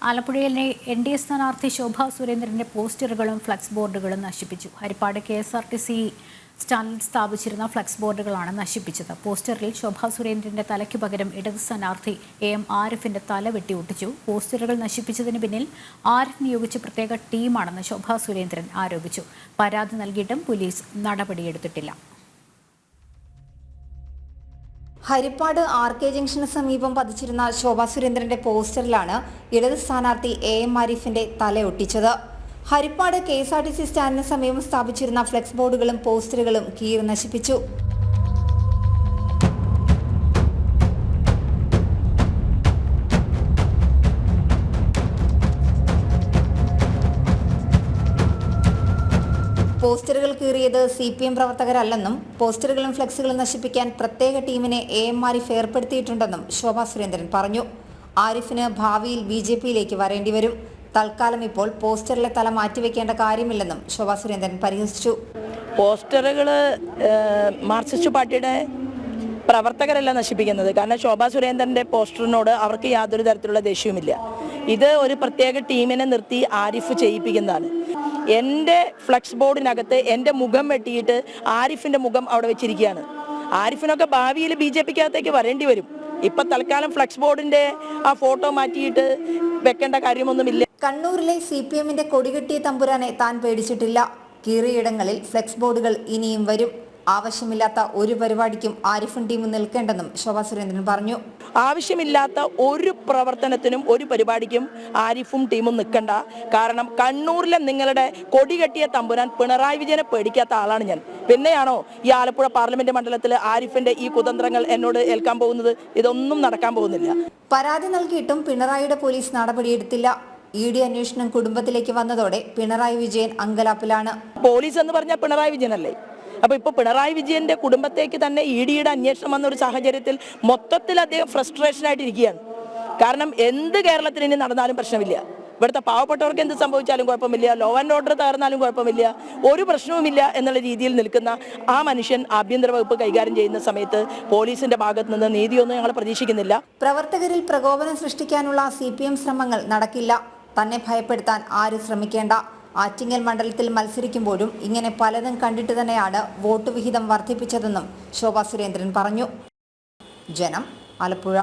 ആലപ്പുഴയിലെ NDA സ്ഥാനാർത്ഥി ശോഭാ സുരേന്ദ്രന്റെ പോസ്റ്ററുകളും ഫ്ലക്സ് ബോർഡുകളും നശിപ്പിച്ചു. ഹരിപ്പാട് KSRTC സ്റ്റാൻഡിൽ സ്ഥാപിച്ചിരുന്ന ഫ്ലക്സ് ബോർഡുകളാണ് നശിപ്പിച്ചത്. പോസ്റ്ററിൽ ശോഭാ സുരേന്ദ്രന്റെ തലയ്ക്ക് പകരം ഇടത് സ്ഥാനാർത്ഥി AM ആരിഫിന്റെ തല വെട്ടിയൊട്ടിച്ചു. പോസ്റ്ററുകൾ നശിപ്പിച്ചതിന് പിന്നിൽ ആരിഫ് നിയോഗിച്ച പ്രത്യേക ടീമാണെന്ന് ശോഭാ സുരേന്ദ്രൻ ആരോപിച്ചു. പരാതി നൽകിയിട്ടും പോലീസ് നടപടിയെടുത്തിട്ടില്ല. ഹരിപ്പാട് RK ജംഗ്ഷന് സമീപം പതിച്ചിരുന്ന ശോഭാ സുരേന്ദ്രന്റെ പോസ്റ്ററിലാണ് ഇടത് സ്ഥാനാർത്ഥി AM ആരിഫിന്റെ തലയൊട്ടിച്ചത്. ഹരിപ്പാട് KSRTC സ്റ്റാൻഡിന് സമീപം സ്ഥാപിച്ചിരുന്ന ഫ്ലെക്സ് ബോർഡുകളും പോസ്റ്ററുകളും കീറി നശിപ്പിച്ചു. പോസ്റ്ററുകൾ കീറിയത് CPM പ്രവർത്തകരല്ലെന്നും പോസ്റ്ററുകളും ഫ്ലെക്സുകളും നശിപ്പിക്കാൻ പ്രത്യേക ടീമിനെ AM ആരിഫ് ഏർപ്പെടുത്തിയിട്ടുണ്ടെന്നും ശോഭാ സുരേന്ദ്രൻ പറഞ്ഞു. ആരിഫിന് ഭാവിയിൽ BJPയിലേക്ക് വരേണ്ടി വരും. തൽക്കാലം ഇപ്പോൾ പോസ്റ്ററിലെ തല മാറ്റിവെക്കേണ്ട കാര്യമില്ലെന്നും ശോഭാ സുരേന്ദ്രൻ പരിഹസിച്ചു. പോസ്റ്ററുകൾ മാർക്സിസ്റ്റ് പാർട്ടിയുടെ പ്രവർത്തകരല്ല നശിപ്പിക്കുന്നത്. കാരണം ശോഭാ സുരേന്ദ്രന്റെ പോസ്റ്ററിനോട് അവർക്ക് യാതൊരു തരത്തിലുള്ള ദേഷ്യവുമില്ല. ഇത് ഒരു പ്രത്യേക ടീമിനെ നിർത്തി ആരിഫ് ചെയ്യിപ്പിക്കുന്നതാണ്. എൻ്റെ ഫ്ലക്സ് ബോർഡിനകത്ത് എൻ്റെ മുഖം വെട്ടിയിട്ട് ആരിഫിൻ്റെ മുഖം അവിടെ വെച്ചിരിക്കുകയാണ്. ആരിഫിനൊക്കെ ഭാവിയിൽ BJPക്കകത്തേക്ക് വരേണ്ടി വരും. ഇപ്പം തൽക്കാലം ഫ്ലക്സ് ബോർഡിൻ്റെ ആ ഫോട്ടോ മാറ്റിയിട്ട് വെക്കേണ്ട കാര്യമൊന്നുമില്ല. കണ്ണൂരിലെ CPMന്റെ കൊടികെട്ടിയ തമ്പുരാനെ താൻ പേടിച്ചിട്ടില്ല. കീറിയിടങ്ങളിൽ ഫ്ലെക്സ് ബോർഡുകൾ ഇനിയും വരും. ആവശ്യമില്ലാത്ത ഒരു പരിപാടിക്കും ആരിഫും ടീമും നിൽക്കേണ്ടെന്നും ശോഭാ സുരേന്ദ്രൻ പറഞ്ഞു. ആവശ്യമില്ലാത്ത ഒരു പ്രവർത്തനത്തിനും ഒരു പരിപാടിക്കും ആരിഫും ടീമും നിൽക്കണ്ട. കാരണം കണ്ണൂരിലെ നിങ്ങളുടെ കൊടികെട്ടിയ തമ്പുരാൻ പിണറായി വിജയനെ പേടിക്കാത്ത ആളാണ് ഞാൻ. പിന്നെയാണോ ഈ ആലപ്പുഴ പാർലമെന്റ് മണ്ഡലത്തിൽ ആരിഫിന്റെ ഈ കുതന്ത്രങ്ങൾ എന്നോട് ഏൽക്കാൻ പോകുന്നത്? ഇതൊന്നും നടക്കാൻ പോകുന്നില്ല. പരാതി നൽകിയിട്ടും പിണറായിയുടെ പോലീസ് നടപടിയെടുത്തില്ല. ED അന്വേഷണം കുടുംബത്തിലേക്ക് വന്നതോടെ പിണറായി വിജയൻ അങ്കലാപ്പിലാണ്. പോലീസ് എന്ന് പറഞ്ഞാൽ പിണറായി വിജയനല്ലേ? അപ്പോൾ ഇപ്പോൾ പിണറായി വിജയന്റെ കുടുംബത്തേക്ക് തന്നെ EDയുടെ അന്വേഷണം വന്ന ഒരു സാഹചര്യത്തിൽ മൊത്തത്തിൽ അദ്ദേഹം ഫ്രസ്ട്രേഷനായിട്ടിരിക്കുകയാണ്. കാരണം എന്ത് കേരളത്തിൽ ഇനി നടന്നാലും പ്രശ്നമില്ല. ഇവിടുത്തെ പാവപ്പെട്ടവർക്ക് എന്ത് സംഭവിച്ചാലും കുഴപ്പമില്ല, ലോ ആൻഡ് ഓർഡർ തകർന്നാലും കുഴപ്പമില്ല, ഒരു പ്രശ്നവുമില്ല എന്നുള്ള രീതിയിൽ നിൽക്കുന്ന ആ മനുഷ്യൻ ആഭ്യന്തര വകുപ്പ് കൈകാര്യം ചെയ്യുന്ന സമയത്ത് പോലീസിന്റെ ഭാഗത്ത് നിന്ന് നീതിയൊന്നും ഞങ്ങൾ പ്രതീക്ഷിക്കുന്നില്ല. പ്രവർത്തകരിൽ പ്രകോപനം സൃഷ്ടിക്കാനുള്ള CPM ശ്രമങ്ങൾ നടക്കില്ല. തന്നെ ഭയപ്പെടുത്താൻ ആരും ശ്രമിക്കേണ്ട. ആറ്റിങ്ങൽ മണ്ഡലത്തിൽ മത്സരിക്കുമ്പോഴും ഇങ്ങനെ പലതും കണ്ടിട്ട് തന്നെയാണ് വോട്ട് വിഹിതം വർദ്ധിപ്പിച്ചതെന്നും ശോഭാ സുരേന്ദ്രൻ പറഞ്ഞു. ജനം, ആലപ്പുഴ.